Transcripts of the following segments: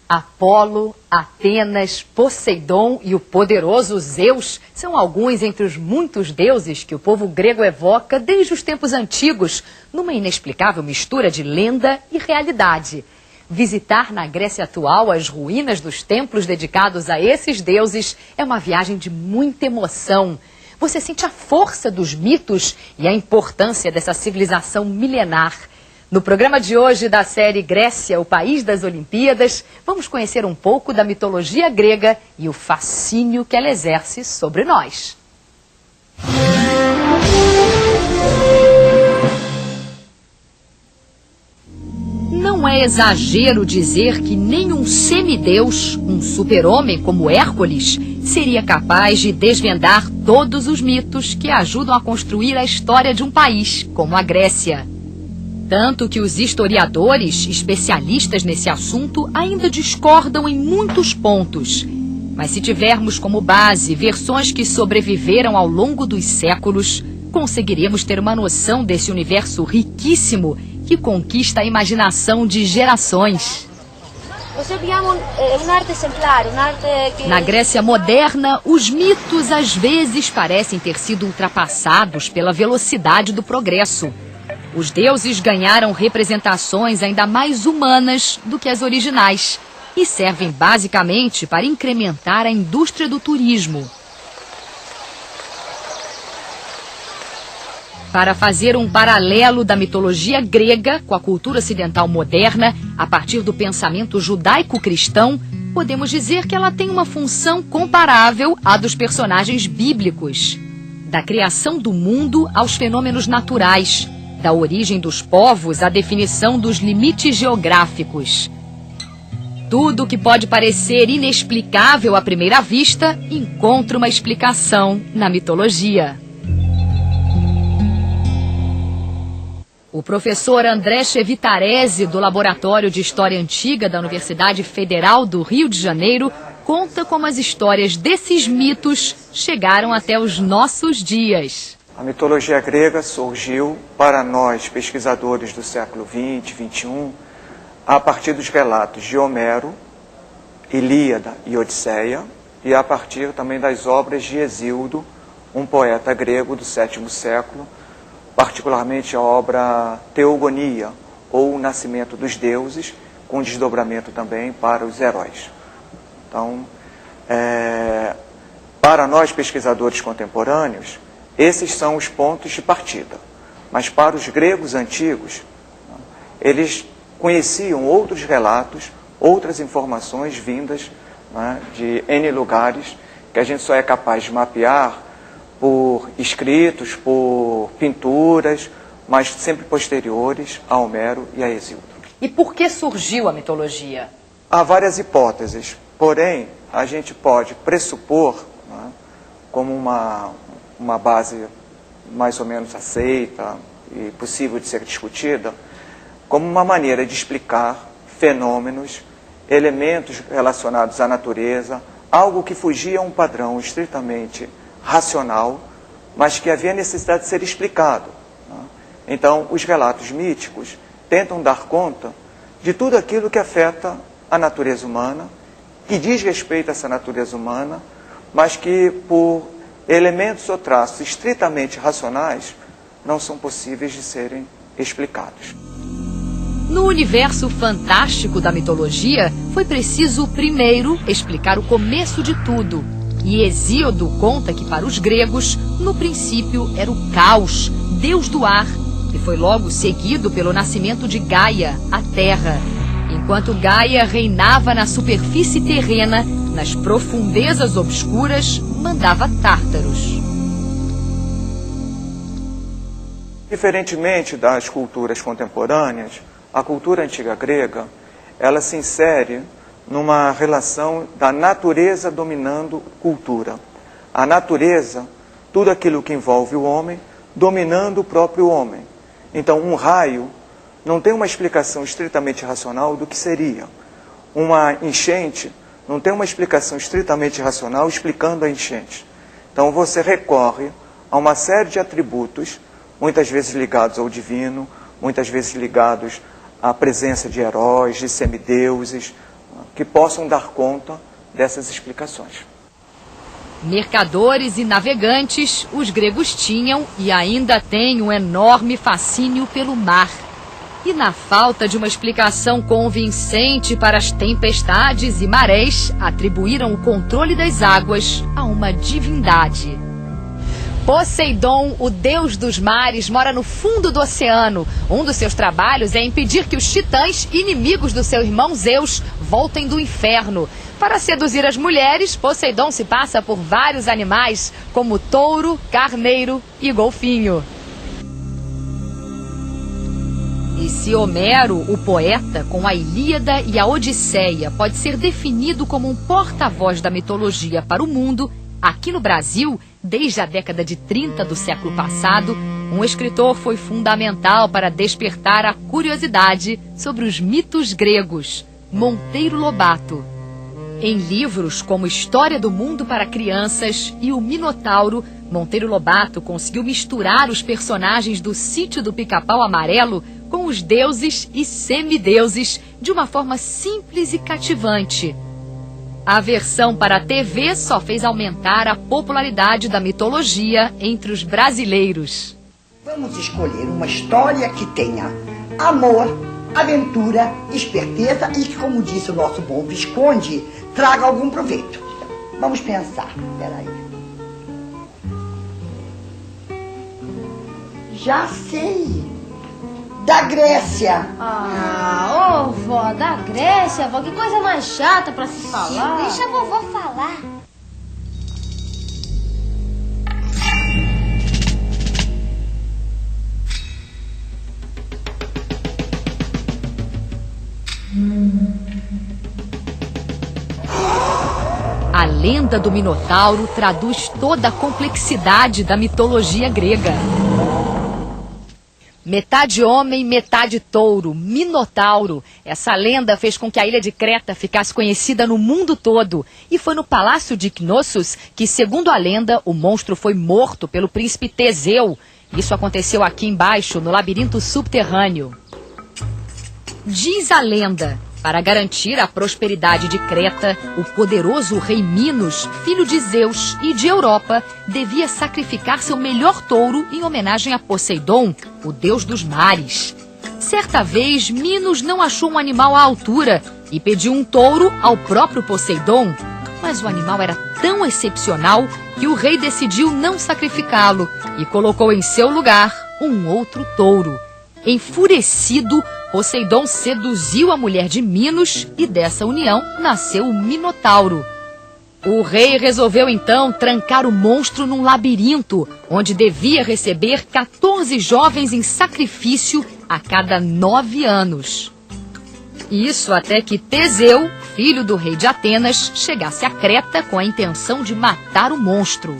Apolo, Atenas, Poseidon e o poderoso Zeus são alguns entre os muitos deuses que o povo grego evoca desde os tempos antigos, numa inexplicável mistura de lenda e realidade. Visitar na Grécia atual as ruínas dos templos dedicados a esses deuses é uma viagem de muita emoção. Você sente a força dos mitos e a importância dessa civilização milenar. No programa de hoje da série Grécia, o País das Olimpíadas, vamos conhecer um pouco da mitologia grega e o fascínio que ela exerce sobre nós. Não é exagero dizer que nenhum semideus, um super-homem como Hércules, seria capaz de desvendar todos os mitos que ajudam a construir a história de um país como a Grécia. Tanto que os historiadores, especialistas nesse assunto, ainda discordam em muitos pontos. Mas se tivermos como base versões que sobreviveram ao longo dos séculos, conseguiremos ter uma noção desse universo riquíssimo que conquista a imaginação de gerações. Na Grécia moderna, os mitos às vezes parecem ter sido ultrapassados pela velocidade do progresso. Os deuses ganharam representações ainda mais humanas do que as originais e servem basicamente para incrementar a indústria do turismo. Para fazer um paralelo da mitologia grega com a cultura ocidental moderna, a partir do pensamento judaico-cristão, podemos dizer que ela tem uma função comparável à dos personagens bíblicos. Da criação do mundo aos fenômenos naturais, da origem dos povos à definição dos limites geográficos. Tudo que pode parecer inexplicável à primeira vista encontra uma explicação na mitologia. O professor André Chevitarese, do Laboratório de História Antiga da Universidade Federal do Rio de Janeiro, conta como as histórias desses mitos chegaram até os nossos dias. A mitologia grega surgiu para nós, pesquisadores do século XX, XXI, a partir dos relatos de Homero, Ilíada e Odisseia, e a partir também das obras de Hesíodo, um poeta grego do sétimo século, particularmente a obra Teogonia, ou O Nascimento dos Deuses, com desdobramento também para os heróis. Então, para nós pesquisadores contemporâneos, esses são os pontos de partida. Mas para os gregos antigos, eles conheciam outros relatos, outras informações vindas de N lugares, que a gente só é capaz de mapear por escritos, por pinturas, mas sempre posteriores a Homero e a Hesíodo. E por que surgiu a mitologia? Há várias hipóteses, porém, a gente pode pressupor, como uma base mais ou menos aceita e possível de ser discutida, como uma maneira de explicar fenômenos, elementos relacionados à natureza, algo que fugia a um padrão estritamente racional, mas que havia necessidade de ser explicado. Então, os relatos míticos tentam dar conta de tudo aquilo que afeta a natureza humana, que diz respeito a essa natureza humana, mas que por elementos ou traços estritamente racionais não são possíveis de serem explicados. No universo fantástico da mitologia, foi preciso primeiro explicar o começo de tudo. E Hesíodo conta que para os gregos, no princípio era o caos, deus do ar, que foi logo seguido pelo nascimento de Gaia, a terra. Enquanto Gaia reinava na superfície terrena, nas profundezas obscuras, mandava Tártaros. Diferentemente das culturas contemporâneas, a cultura antiga grega, ela se insere numa relação da natureza dominando cultura. A natureza, tudo aquilo que envolve o homem, dominando o próprio homem. Então, um raio não tem uma explicação estritamente racional do que seria. Uma enchente não tem uma explicação estritamente racional explicando a enchente. Então, você recorre a uma série de atributos, muitas vezes ligados ao divino, muitas vezes ligados à presença de heróis, de semideuses, que possam dar conta dessas explicações. Mercadores e navegantes, os gregos tinham e ainda têm um enorme fascínio pelo mar. E na falta de uma explicação convincente para as tempestades e marés, atribuíram o controle das águas a uma divindade. Poseidon, o deus dos mares, mora no fundo do oceano. Um dos seus trabalhos é impedir que os titãs, inimigos do seu irmão Zeus, voltem do inferno. Para seduzir as mulheres, Poseidon se passa por vários animais, como touro, carneiro e golfinho. E se Homero, o poeta, com a Ilíada e a Odisseia, pode ser definido como um porta-voz da mitologia para o mundo, aqui no Brasil, desde a década de 30 do século passado, um escritor foi fundamental para despertar a curiosidade sobre os mitos gregos, Monteiro Lobato. Em livros como História do Mundo para Crianças e O Minotauro, Monteiro Lobato conseguiu misturar os personagens do Sítio do Pica-Pau Amarelo com os deuses e semideuses de uma forma simples e cativante. A versão para a TV só fez aumentar a popularidade da mitologia entre os brasileiros. Vamos escolher uma história que tenha amor, aventura, esperteza e que, como disse o nosso bom Visconde, traga algum proveito. Vamos pensar. Peraí. Já sei. Da Grécia. Ô vó, da Grécia, vó, que coisa mais chata pra se falar. Deixa a vovó falar. A lenda do Minotauro traduz toda a complexidade da mitologia grega. Metade homem, metade touro, Minotauro. Essa lenda fez com que a ilha de Creta ficasse conhecida no mundo todo. E foi no palácio de Knossos que, segundo a lenda, o monstro foi morto pelo príncipe Teseu. Isso aconteceu aqui embaixo, no labirinto subterrâneo. Diz a lenda, para garantir a prosperidade de Creta, o poderoso rei Minos, filho de Zeus e de Europa, devia sacrificar seu melhor touro em homenagem a Poseidon, o deus dos mares. Certa vez, Minos não achou um animal à altura e pediu um touro ao próprio Poseidon. Mas o animal era tão excepcional que o rei decidiu não sacrificá-lo e colocou em seu lugar um outro touro. Enfurecido, Poseidon seduziu a mulher de Minos e dessa união nasceu o Minotauro. O rei resolveu então trancar o monstro num labirinto, onde devia receber 14 jovens em sacrifício a cada 9 anos. Isso até que Teseu, filho do rei de Atenas, chegasse a Creta com a intenção de matar o monstro.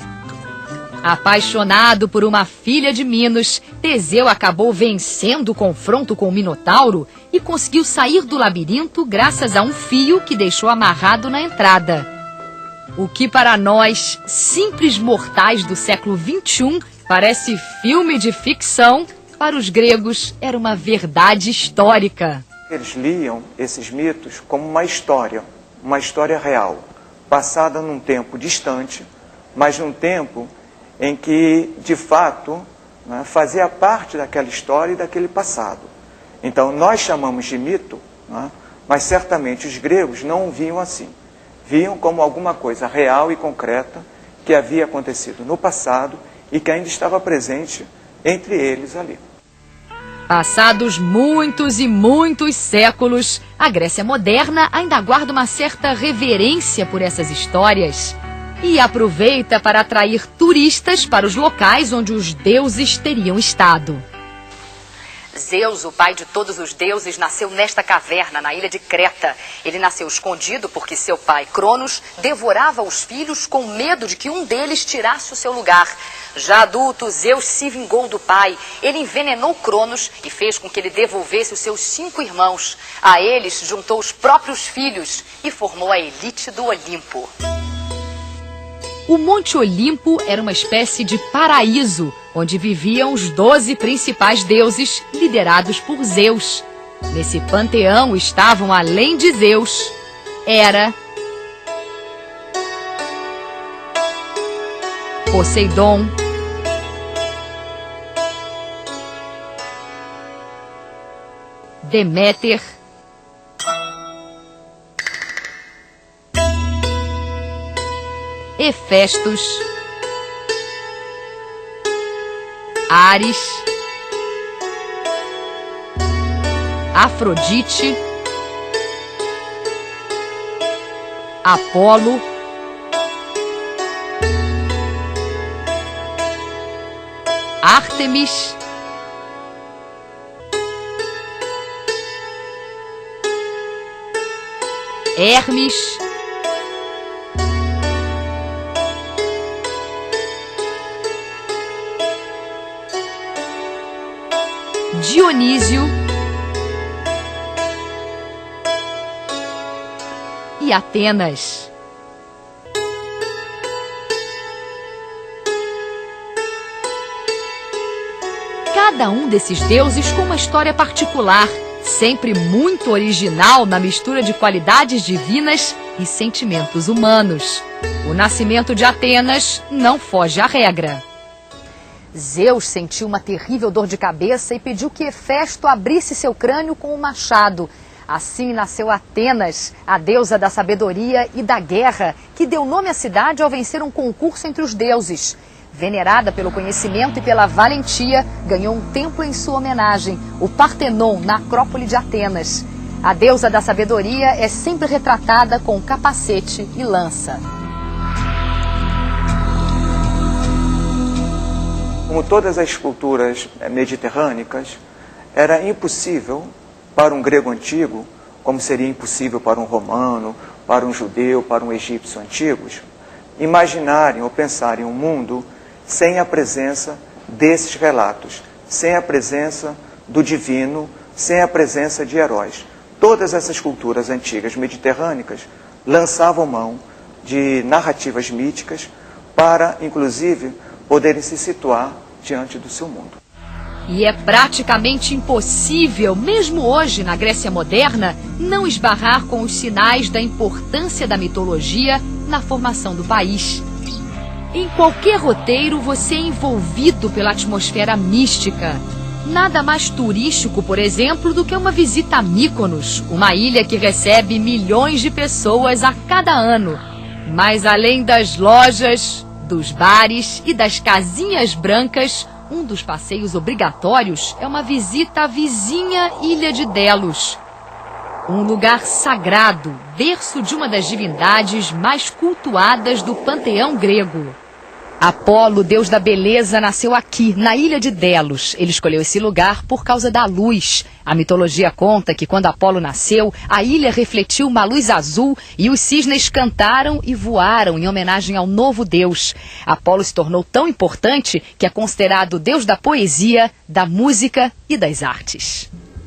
Apaixonado por uma filha de Minos, Teseu acabou vencendo o confronto com o Minotauro e conseguiu sair do labirinto graças a um fio que deixou amarrado na entrada. O que para nós, simples mortais do século XXI, parece filme de ficção, para os gregos era uma verdade histórica. Eles liam esses mitos como uma história real, passada num tempo distante, mas num tempo em que, de fato, né, fazia parte daquela história e daquele passado. Então, nós chamamos de mito, né, mas certamente os gregos não o viam assim. Viam como alguma coisa real e concreta que havia acontecido no passado e que ainda estava presente entre eles ali. Passados muitos e muitos séculos, a Grécia moderna ainda guarda uma certa reverência por essas histórias e aproveita para atrair turistas para os locais onde os deuses teriam estado. Zeus, o pai de todos os deuses, nasceu nesta caverna, na ilha de Creta. Ele nasceu escondido porque seu pai, Cronos, devorava os filhos com medo de que um deles tirasse o seu lugar. Já adulto, Zeus se vingou do pai. Ele envenenou Cronos e fez com que ele devolvesse os seus 5 irmãos. A eles juntou os próprios filhos e formou a elite do Olimpo. O Monte Olimpo era uma espécie de paraíso, onde viviam os 12 principais deuses, liderados por Zeus. Nesse panteão estavam, além de Zeus, Hera, Poseidon, Deméter, Hefestos, Ares, Afrodite, Apolo, Ártemis, Hermes, Dionísio e Atenas. Cada um desses deuses com uma história particular, sempre muito original na mistura de qualidades divinas e sentimentos humanos. O nascimento de Atenas não foge à regra. Zeus sentiu uma terrível dor de cabeça e pediu que Hefesto abrisse seu crânio com um machado. Assim nasceu Atenas, a deusa da sabedoria e da guerra, que deu nome à cidade ao vencer um concurso entre os deuses. Venerada pelo conhecimento e pela valentia, ganhou um templo em sua homenagem, o Partenon, na Acrópole de Atenas. A deusa da sabedoria é sempre retratada com capacete e lança. Como todas as culturas mediterrânicas, era impossível para um grego antigo, como seria impossível para um romano, para um judeu, para um egípcio antigos, imaginarem ou pensarem um mundo sem a presença desses relatos, sem a presença do divino, sem a presença de heróis. Todas essas culturas antigas mediterrânicas lançavam mão de narrativas míticas para, inclusive, poderem se situar diante do seu mundo. E é praticamente impossível, mesmo hoje na Grécia moderna, não esbarrar com os sinais da importância da mitologia na formação do país. Em qualquer roteiro, você é envolvido pela atmosfera mística. Nada mais turístico, por exemplo, do que uma visita a Mykonos, uma ilha que recebe milhões de pessoas a cada ano. Mas além das lojas, dos bares e das casinhas brancas, um dos passeios obrigatórios é uma visita à vizinha Ilha de Delos. Um lugar sagrado, berço de uma das divindades mais cultuadas do panteão grego. Apolo, deus da beleza, nasceu aqui, na Ilha de Delos. Ele escolheu esse lugar por causa da luz. A mitologia conta que quando Apolo nasceu, a ilha refletiu uma luz azul e os cisnes cantaram e voaram em homenagem ao novo deus. Apolo se tornou tão importante que é considerado o deus da poesia, da música e das artes.